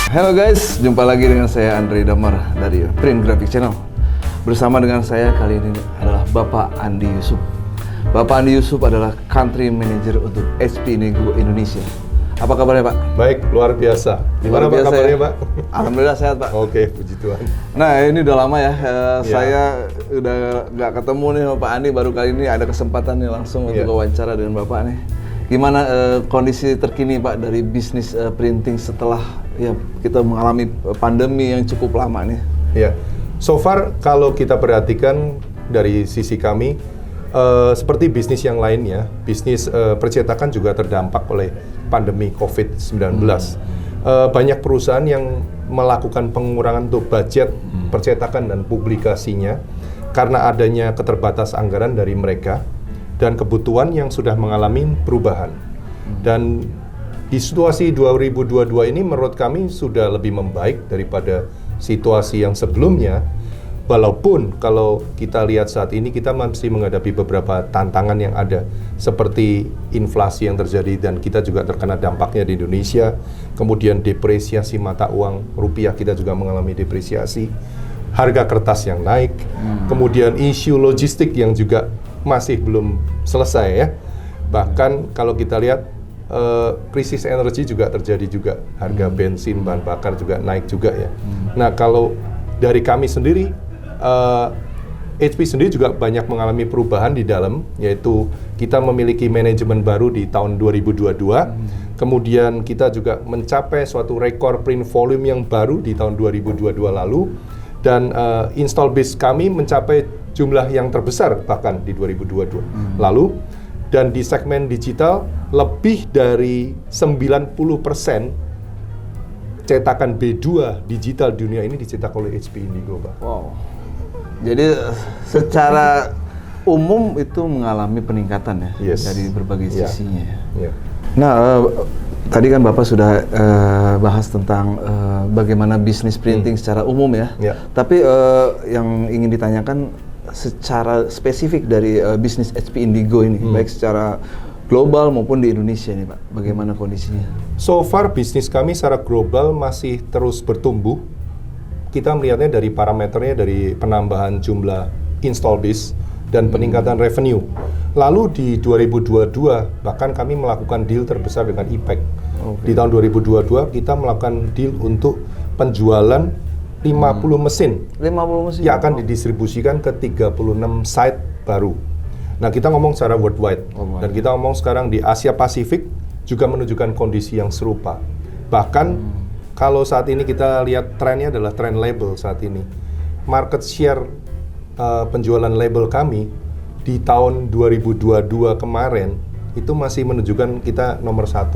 Halo guys, jumpa lagi dengan saya Andre Damar dari Print Graphic Channel. Bersama dengan saya kali ini adalah Bapak Andi Yusuf. Bapak Andi Yusuf adalah Country Manager untuk HP Indigo Indonesia. Apa kabarnya Pak? Baik, luar biasa. Gimana Pak kabarnya Pak? Alhamdulillah sehat Pak. Oke, puji Tuhan. Nah ini udah lama ya, saya udah nggak ketemu nih sama Pak Andi, baru kali ini ada kesempatan nih langsung untuk wawancara dengan Bapak nih. Gimana kondisi terkini Pak dari bisnis printing setelah ya kita mengalami pandemi yang cukup lama nih? Ya, so far kalau kita perhatikan dari sisi kami, seperti bisnis yang lainnya, bisnis percetakan juga terdampak oleh pandemi COVID-19. Banyak perusahaan yang melakukan pengurangan untuk budget percetakan dan publikasinya karena adanya keterbatasan anggaran dari mereka dan kebutuhan yang sudah mengalami perubahan. Dan di situasi 2022 ini menurut kami sudah lebih membaik daripada situasi yang sebelumnya. Walaupun kalau kita lihat saat ini kita masih menghadapi beberapa tantangan yang ada, seperti inflasi yang terjadi dan kita juga terkena dampaknya di Indonesia, kemudian depresiasi mata uang rupiah kita juga mengalami depresiasi, harga kertas yang naik, kemudian isu logistik yang juga masih belum selesai ya. Bahkan kalau kita lihat krisis energi juga terjadi juga, harga bensin, bahan bakar juga naik juga ya. Nah kalau dari kami sendiri, HP sendiri juga banyak mengalami perubahan di dalam, yaitu kita memiliki manajemen baru di tahun 2022, kemudian kita juga mencapai suatu rekor print volume yang baru di tahun 2022 lalu, dan install base kami mencapai jumlah yang terbesar bahkan di 2022 lalu, dan di segmen digital lebih dari 90% cetakan B2 digital dunia ini dicetak oleh HP Indigo, Pak. Wow. Jadi secara umum itu mengalami peningkatan ya, dari berbagai sisinya. Nah, tadi kan Bapak sudah bahas tentang bagaimana bisnis printing secara umum ya. Tapi yang ingin ditanyakan secara spesifik dari bisnis HP Indigo ini, baik secara global maupun di Indonesia nih Pak, bagaimana kondisinya? So far bisnis kami secara global masih terus bertumbuh. Kita melihatnya dari parameternya, dari penambahan jumlah install base dan peningkatan revenue. Lalu di 2022 bahkan kami melakukan deal terbesar dengan IPEC. Di tahun 2022 kita melakukan deal untuk penjualan 50 mesin. 50 mesin yang akan didistribusikan ke 36 site baru. Nah, kita ngomong secara worldwide. Dan kita ngomong sekarang di Asia Pasifik juga menunjukkan kondisi yang serupa. Bahkan kalau saat ini kita lihat trennya adalah tren label saat ini. Market share penjualan label kami di tahun 2022 kemarin itu masih menunjukkan kita nomor 1.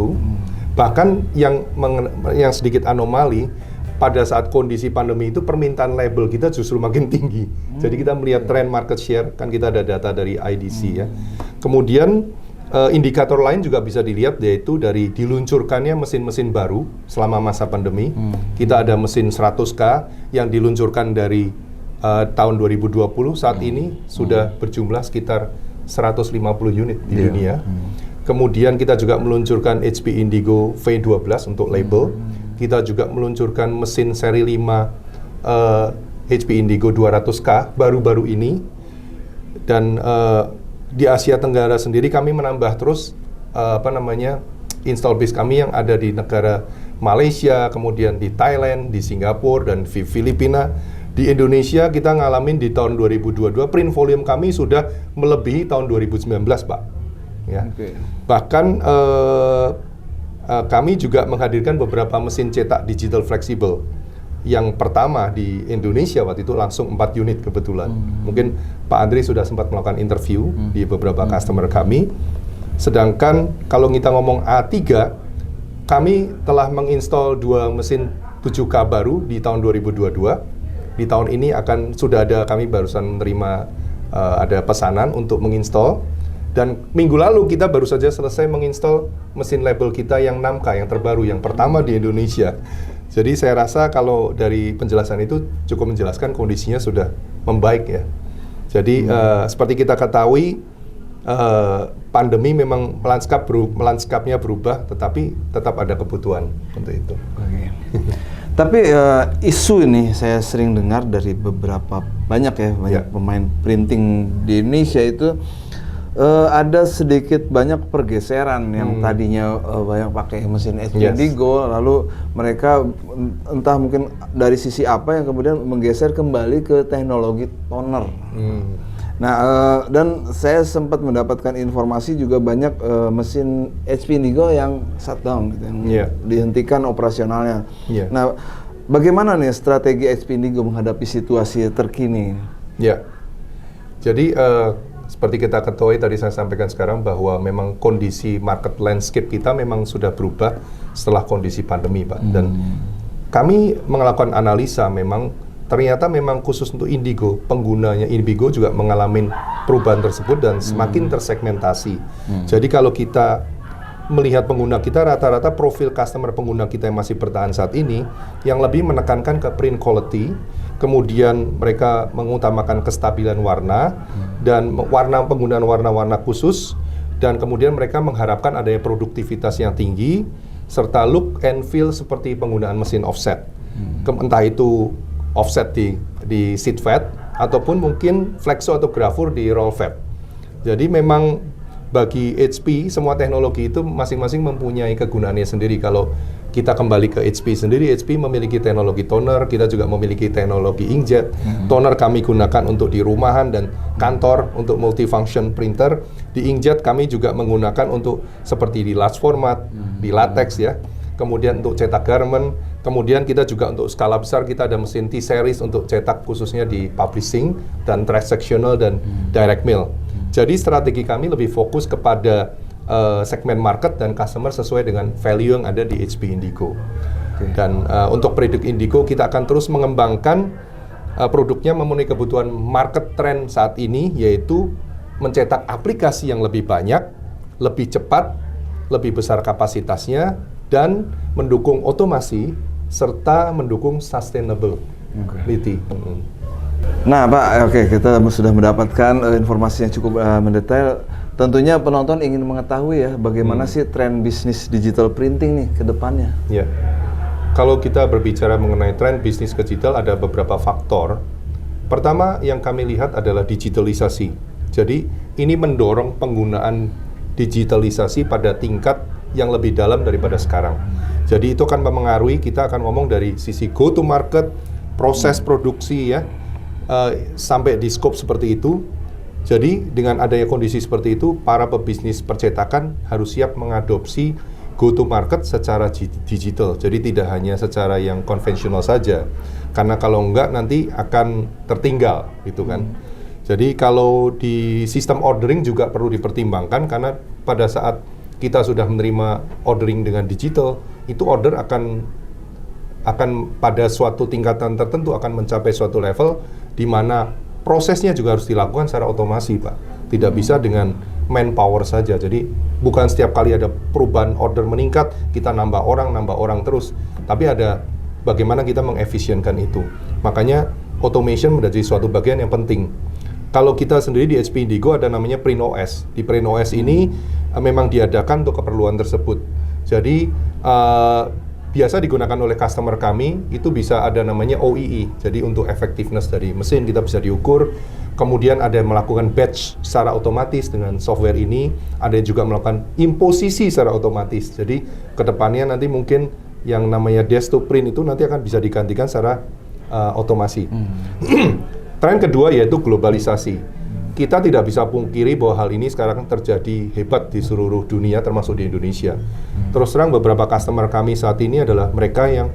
Bahkan yang sedikit anomali, pada saat kondisi pandemi itu permintaan label kita justru makin tinggi. Jadi kita melihat tren market share, kan kita ada data dari IDC ya. Kemudian indikator lain juga bisa dilihat, yaitu dari diluncurkannya mesin-mesin baru selama masa pandemi. Kita ada mesin 100K yang diluncurkan dari tahun 2020, saat ini sudah berjumlah sekitar 150 unit di dunia. Kemudian kita juga meluncurkan HP Indigo V12 untuk label. Kita juga meluncurkan mesin seri 5 HP Indigo 200K baru-baru ini. Dan di Asia Tenggara sendiri kami menambah terus install base kami yang ada di negara Malaysia, kemudian di Thailand, di Singapura, dan di Filipina. Di Indonesia kita ngalamin di tahun 2022 print volume kami sudah melebihi tahun 2019, Pak. Ya. Bahkan kami juga menghadirkan beberapa mesin cetak digital fleksibel. Yang pertama di Indonesia waktu itu langsung 4 unit kebetulan. Mungkin Pak Andri sudah sempat melakukan interview di beberapa customer kami. Sedangkan kalau kita ngomong A3, kami telah menginstall 2 mesin 7K baru di tahun 2022. Di tahun ini sudah ada, kami barusan menerima ada pesanan untuk menginstall. Dan minggu lalu kita baru saja selesai menginstall mesin label kita yang 6K, yang terbaru, yang pertama di Indonesia. Jadi saya rasa kalau dari penjelasan itu cukup menjelaskan kondisinya sudah membaik ya. Jadi seperti kita ketahui, pandemi memang lanskapnya berubah, tetapi tetap ada kebutuhan untuk itu. Tapi isu ini saya sering dengar dari banyak pemain printing di Indonesia itu ada sedikit banyak pergeseran yang tadinya banyak pakai mesin HP Indigo, lalu mereka entah mungkin dari sisi apa yang kemudian menggeser kembali ke teknologi toner. Nah, dan saya sempat mendapatkan informasi juga banyak mesin HP Indigo yang shutdown, gitu, yang dihentikan operasionalnya. Nah, bagaimana nih strategi HP Indigo menghadapi situasi terkini? Jadi seperti kita ketahui tadi saya sampaikan sekarang bahwa memang kondisi market landscape kita memang sudah berubah setelah kondisi pandemi, Pak. Dan kami melakukan analisa memang ternyata memang khusus untuk Indigo, penggunanya Indigo juga mengalami perubahan tersebut dan semakin tersegmentasi. Jadi kalau kita melihat pengguna kita, rata-rata profil customer pengguna kita yang masih bertahan saat ini yang lebih menekankan ke print quality, kemudian mereka mengutamakan kestabilan warna dan penggunaan warna-warna khusus, dan kemudian mereka mengharapkan adanya produktivitas yang tinggi serta look and feel seperti penggunaan mesin offset. Entah itu offset di seat fed ataupun mungkin flexo atau gravure di roll fed. Jadi memang bagi HP semua teknologi itu masing-masing mempunyai kegunaannya sendiri. Kalau kita kembali ke HP sendiri, HP memiliki teknologi toner, kita juga memiliki teknologi inkjet. Toner kami gunakan untuk di rumahan dan kantor untuk multifunction printer. Di inkjet kami juga menggunakan untuk seperti di large format, di latex ya. Kemudian untuk cetak garment, kemudian kita juga untuk skala besar kita ada mesin T-series untuk cetak khususnya di publishing dan transactional dan direct mail. Jadi strategi kami lebih fokus kepada segmen market dan customer sesuai dengan value yang ada di HP Indigo. Dan untuk produk Indigo kita akan terus mengembangkan produknya memenuhi kebutuhan market trend saat ini, yaitu mencetak aplikasi yang lebih banyak, lebih cepat, lebih besar kapasitasnya, dan mendukung otomasi serta mendukung sustainability. Nah, Pak, kita sudah mendapatkan informasi yang cukup mendetail. Tentunya penonton ingin mengetahui ya, bagaimana sih tren bisnis digital printing nih ke depannya? Ya, kalau kita berbicara mengenai tren bisnis digital ada beberapa faktor. Pertama yang kami lihat adalah digitalisasi. Jadi ini mendorong penggunaan digitalisasi pada tingkat yang lebih dalam daripada sekarang. Jadi itu akan mempengaruhi, kita akan ngomong dari sisi go to market, proses produksi ya, sampai di scope seperti itu. Jadi dengan adanya kondisi seperti itu, para pebisnis percetakan harus siap mengadopsi go to market secara digital. Jadi tidak hanya secara yang konvensional saja, karena kalau enggak nanti akan tertinggal gitu kan. Jadi kalau di sistem ordering juga perlu dipertimbangkan, karena pada saat kita sudah menerima ordering dengan digital, itu order akan pada suatu tingkatan tertentu akan mencapai suatu level di mana prosesnya juga harus dilakukan secara otomasi, Pak. Tidak bisa dengan manpower saja. Jadi bukan setiap kali ada perubahan order meningkat, kita nambah orang terus. Tapi ada bagaimana kita mengefisienkan itu. Makanya automation menjadi suatu bagian yang penting. Kalau kita sendiri di HP Indigo ada namanya Print OS. Di Print OS ini memang diadakan untuk keperluan tersebut. Jadi biasa digunakan oleh customer kami, itu bisa ada namanya OEE. Jadi untuk effectiveness dari mesin kita bisa diukur. Kemudian ada yang melakukan batch secara otomatis dengan software ini. Ada yang juga melakukan imposisi secara otomatis. Jadi kedepannya nanti mungkin yang namanya desktop print itu nanti akan bisa digantikan secara otomasi. Tren kedua yaitu globalisasi. Kita tidak bisa pungkiri bahwa hal ini sekarang terjadi hebat di seluruh dunia, termasuk di Indonesia. Terus terang beberapa customer kami saat ini adalah mereka yang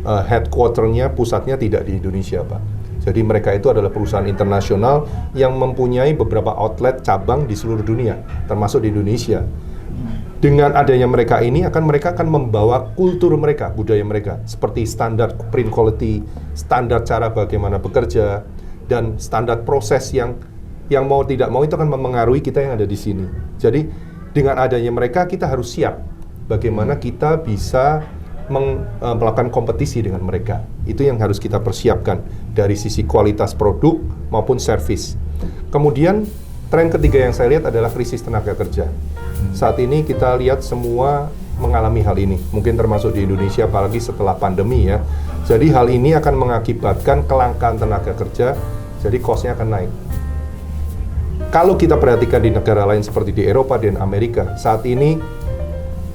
headquarter-nya, pusatnya tidak di Indonesia, Pak. Jadi mereka itu adalah perusahaan internasional yang mempunyai beberapa outlet cabang di seluruh dunia, termasuk di Indonesia. Dengan adanya mereka akan membawa kultur mereka, budaya mereka, seperti standar print quality, standar cara bagaimana bekerja, dan standar proses yang mau tidak mau itu akan mempengaruhi kita yang ada di sini. Jadi dengan adanya mereka kita harus siap bagaimana kita bisa melakukan kompetisi dengan mereka. Itu yang harus kita persiapkan dari sisi kualitas produk maupun service. Kemudian tren ketiga yang saya lihat adalah krisis tenaga kerja. Saat ini kita lihat semua mengalami hal ini. Mungkin termasuk di Indonesia apalagi setelah pandemi ya. Jadi hal ini akan mengakibatkan kelangkaan tenaga kerja, jadi cost-nya akan naik. Kalau kita perhatikan di negara lain seperti di Eropa dan Amerika, saat ini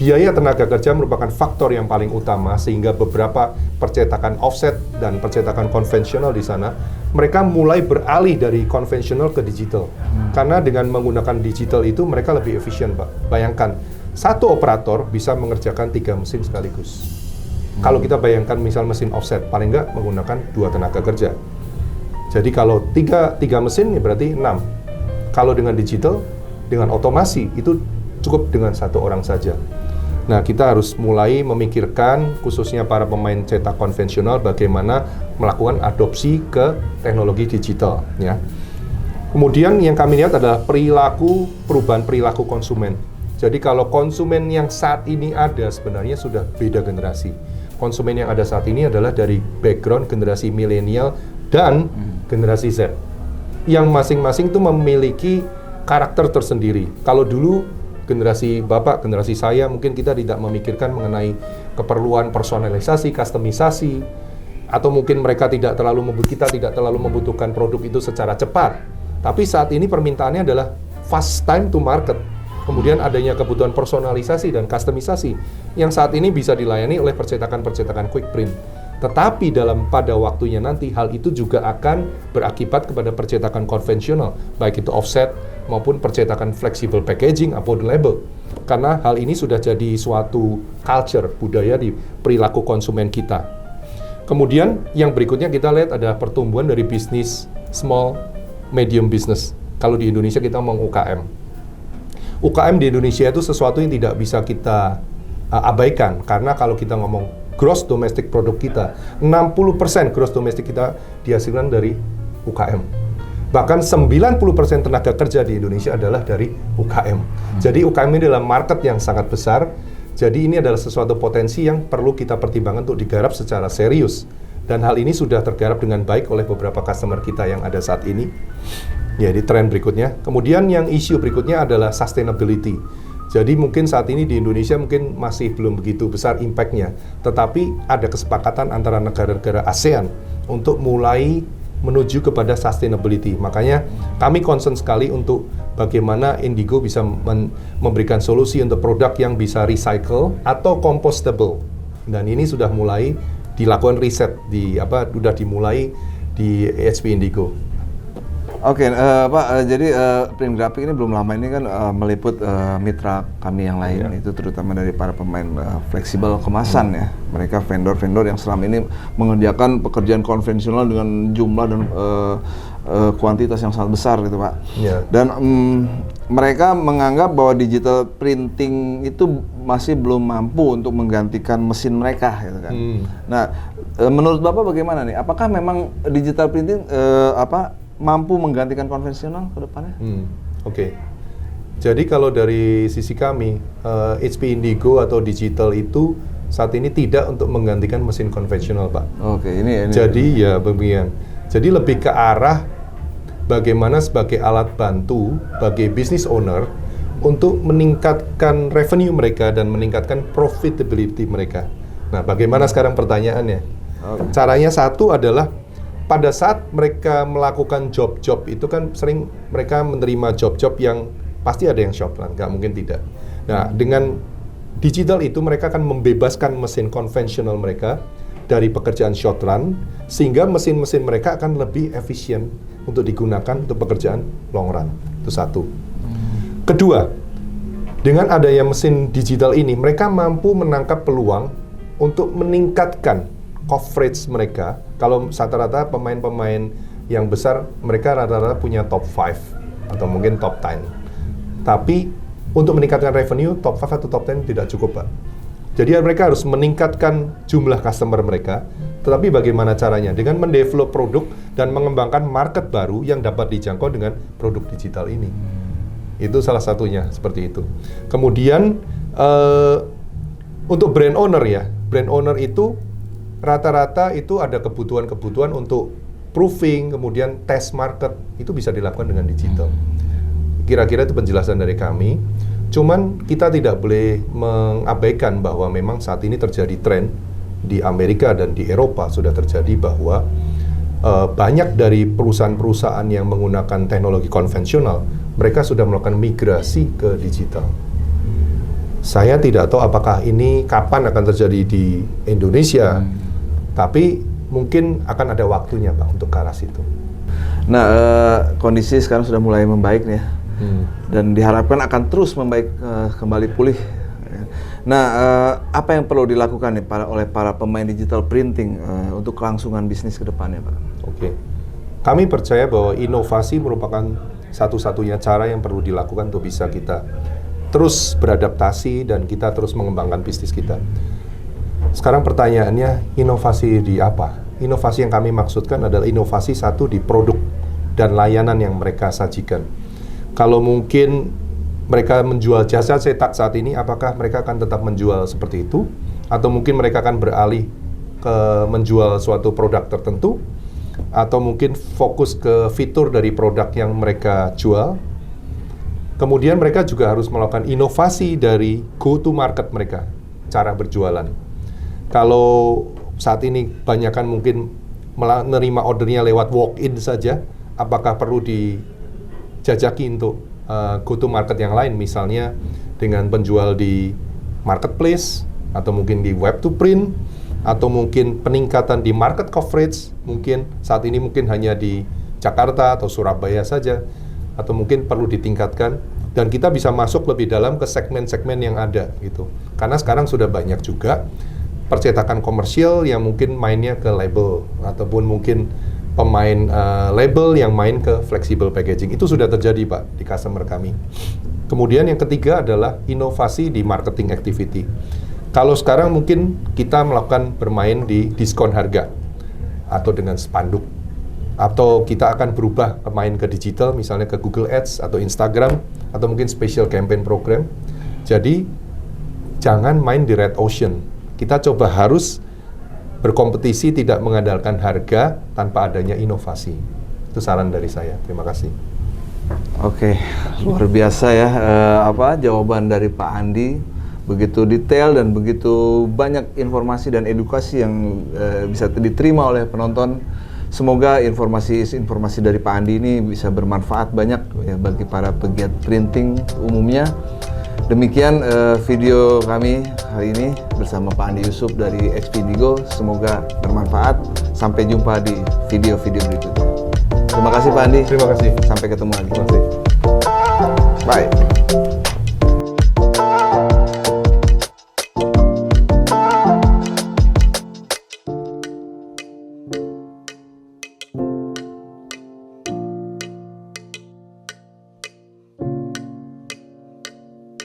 biaya tenaga kerja merupakan faktor yang paling utama, sehingga beberapa percetakan offset dan percetakan konvensional di sana, mereka mulai beralih dari konvensional ke digital. Karena dengan menggunakan digital itu mereka lebih efisien, Pak. Bayangkan, satu operator bisa mengerjakan 3 mesin sekaligus. Kalau kita bayangkan misal mesin offset, paling nggak menggunakan 2 tenaga kerja. Jadi kalau 3 mesin, ya berarti 6. Kalau dengan digital, dengan otomasi, itu cukup dengan 1 orang saja. Nah, kita harus mulai memikirkan, khususnya para pemain cetak konvensional, bagaimana melakukan adopsi ke teknologi digital. Ya. Kemudian yang kami lihat adalah perubahan perilaku konsumen. Jadi kalau konsumen yang saat ini ada sebenarnya sudah beda generasi. Konsumen yang ada saat ini adalah dari background generasi milenial dan generasi Z, yang masing-masing itu memiliki karakter tersendiri. Kalau dulu generasi Bapak, generasi saya, mungkin kita tidak memikirkan mengenai keperluan personalisasi, customisasi, atau mungkin mereka tidak terlalu membutuhkan produk itu secara cepat. Tapi saat ini permintaannya adalah fast time to market. Kemudian adanya kebutuhan personalisasi dan customisasi yang saat ini bisa dilayani oleh percetakan-percetakan quick print. Tetapi pada waktunya nanti hal itu juga akan berakibat kepada percetakan konvensional, baik itu offset maupun percetakan flexible packaging atau label. Karena hal ini sudah jadi suatu culture, budaya di perilaku konsumen kita. Kemudian yang berikutnya kita lihat ada pertumbuhan dari bisnis small medium business. Kalau di Indonesia kita ngomong UKM. UKM di Indonesia itu sesuatu yang tidak bisa kita abaikan, karena kalau kita ngomong gross domestic product kita, 60% gross domestic kita dihasilkan dari UKM. Bahkan 90% tenaga kerja di Indonesia adalah dari UKM. Jadi UKM ini adalah market yang sangat besar. Jadi ini adalah sesuatu potensi yang perlu kita pertimbangkan untuk digarap secara serius. Dan hal ini sudah tergarap dengan baik oleh beberapa customer kita yang ada saat ini. Ya, di tren berikutnya. Kemudian yang isu berikutnya adalah sustainability. Jadi mungkin saat ini di Indonesia mungkin masih belum begitu besar impact-nya. Tetapi ada kesepakatan antara negara-negara ASEAN untuk mulai menuju kepada sustainability. Makanya kami concern sekali untuk bagaimana Indigo bisa memberikan solusi untuk produk yang bisa recycle atau compostable. Dan ini sudah mulai dilakukan riset, sudah dimulai di HP Indigo. Oke, Pak, jadi Print Graphic ini belum lama ini kan meliput mitra kami yang lain, itu terutama dari para pemain fleksibel kemasan ya. Mereka vendor-vendor yang selama ini mengerjakan pekerjaan konvensional dengan jumlah dan kuantitas yang sangat besar gitu, Pak. Dan mereka menganggap bahwa digital printing itu masih belum mampu untuk menggantikan mesin mereka gitu kan. Nah, menurut Bapak bagaimana nih? Apakah memang digital printing mampu menggantikan konvensional ke depannya? Oke. Jadi kalau dari sisi kami, HP Indigo atau digital itu saat ini tidak untuk menggantikan mesin konvensional, Pak. Oke, ini. Jadi ya begini. Jadi lebih ke arah bagaimana sebagai alat bantu bagi business owner untuk meningkatkan revenue mereka dan meningkatkan profitability mereka. Nah, bagaimana sekarang pertanyaannya? Caranya satu adalah pada saat mereka melakukan job-job itu kan sering mereka menerima job-job yang pasti ada yang short run, nggak mungkin tidak. Nah, dengan digital itu mereka akan membebaskan mesin konvensional mereka dari pekerjaan short run, sehingga mesin-mesin mereka akan lebih efisien untuk digunakan untuk pekerjaan long run. Itu satu. Kedua, dengan adanya mesin digital ini, mereka mampu menangkap peluang untuk meningkatkan coverage mereka. Kalau rata-rata pemain-pemain yang besar, mereka rata-rata punya top 5 atau mungkin top 10. Tapi untuk meningkatkan revenue, top 5 atau top 10 tidak cukup, Pak. Jadi mereka harus meningkatkan jumlah customer mereka. Tetapi bagaimana caranya? Dengan mendevelop produk dan mengembangkan market baru yang dapat dijangkau dengan produk digital ini. Itu salah satunya, seperti itu. Kemudian untuk brand owner ya, brand owner itu rata-rata itu ada kebutuhan-kebutuhan untuk proofing, kemudian test market, itu bisa dilakukan dengan digital. Kira-kira itu penjelasan dari kami. Cuman kita tidak boleh mengabaikan bahwa memang saat ini terjadi tren di Amerika dan di Eropa sudah terjadi bahwa banyak dari perusahaan-perusahaan yang menggunakan teknologi konvensional, mereka sudah melakukan migrasi ke digital. Saya tidak tahu apakah ini kapan akan terjadi di Indonesia, tapi mungkin akan ada waktunya Pak untuk ke arah situ. Nah, kondisi sekarang sudah mulai membaik nih ya, dan diharapkan akan terus membaik, kembali pulih. Nah, apa yang perlu dilakukan nih oleh para pemain digital printing untuk kelangsungan bisnis ke depannya Pak? Oke, kami percaya bahwa inovasi merupakan satu-satunya cara yang perlu dilakukan untuk bisa kita terus beradaptasi dan kita terus mengembangkan bisnis kita. Sekarang pertanyaannya, inovasi di apa? Inovasi yang kami maksudkan adalah inovasi satu di produk dan layanan yang mereka sajikan. Kalau mungkin mereka menjual jasa cetak saat ini, apakah mereka akan tetap menjual seperti itu? Atau mungkin mereka akan beralih ke menjual suatu produk tertentu? Atau mungkin fokus ke fitur dari produk yang mereka jual? Kemudian mereka juga harus melakukan inovasi dari go-to-market mereka, cara berjualan. Kalau saat ini banyakkan mungkin menerima ordernya lewat walk-in saja, apakah perlu dijajaki untuk go-to-market yang lain, misalnya dengan penjual di marketplace, atau mungkin di web-to-print, atau mungkin peningkatan di market coverage, mungkin saat ini mungkin hanya di Jakarta atau Surabaya saja, atau mungkin perlu ditingkatkan, dan kita bisa masuk lebih dalam ke segmen-segmen yang ada gitu. Karena sekarang sudah banyak juga percetakan komersial yang mungkin mainnya ke label, ataupun mungkin pemain label yang main ke flexible packaging. Itu sudah terjadi Pak di customer kami. Kemudian yang ketiga adalah inovasi di marketing activity. Kalau sekarang mungkin kita melakukan bermain di diskon harga atau dengan spanduk, atau kita akan berubah main ke digital, misalnya ke Google Ads atau Instagram, atau mungkin special campaign program. Jadi jangan main di red ocean. Kita coba harus berkompetisi, tidak mengandalkan harga tanpa adanya inovasi. Itu saran dari saya. Terima kasih. Oke, luar biasa ya jawaban dari Pak Andi, begitu detail dan begitu banyak informasi dan edukasi yang bisa diterima oleh penonton. Semoga informasi dari Pak Andi ini bisa bermanfaat banyak ya bagi para pegiat printing umumnya. Demikian video kami hari ini bersama Pak Andi Yusuf dari XP-Indigo. Semoga bermanfaat. Sampai jumpa di video-video berikutnya. Terima kasih Pak Andi. Terima kasih. Sampai ketemu lagi. Terima kasih. Bye.